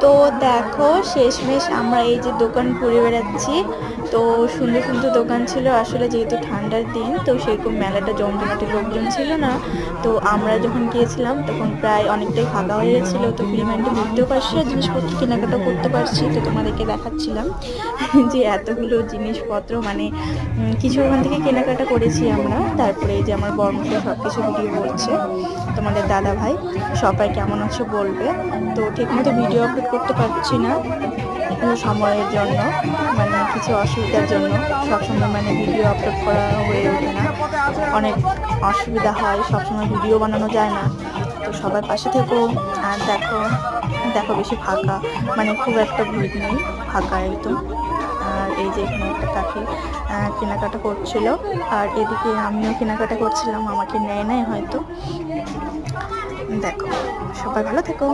তো দেখো শেষমেশ আমরা এই যে দোকান ঘুরে বেড়াচ্ছি। তো সুন্দর সুন্দর দোকান ছিল, আসলে যেহেতু ঠান্ডার দিন তো সেরকম মেলাটা জমজমাটে লোকজন ছিল না। তো আমরা যখন গিয়েছিলাম তখন প্রায় অনেকটাই ফাঁকা হয়ে গেছিলো, তো ফ্রি মাইন্ডে ঘুরতেও পারছি আর জিনিসপত্র কেনাকাটা করতে পারছি। তো তোমাদেরকে দেখাচ্ছিলাম যে এতগুলো জিনিসপত্র মানে কিছু ওখান থেকে কেনাকাটা করেছি আমরা। তারপরে এই যে আমার বর্মশাই সব কিছু ভিডিও করছে। তোমাদের দাদা ভাই সবাই কেমন আছো বলবে। তো ঠিকমতো ভিডিও আপলোড করতে পারছি না সময়ের জন্য, মানে কিছু অসুবিধার জন্য সবসময় মানে ভিডিও আপলোড করা হয়ে ওঠে না, অনেক অসুবিধা হয়, সবসময় ভিডিও বানানো যায় না। তো সবাই পাশে থেকো। আর দেখো দেখো বেশি ফাঁকা, মানে খুব একটা ভিড় নেই, ফাঁকা একদম। আর এই যে এখানে একটা কাকি কেনাকাটা করছিল, আর এদিকে আমিও কেনাকাটা করছিলাম, আমাকে নেয় হয়তো। দেখো সবাই ভালো থেকো।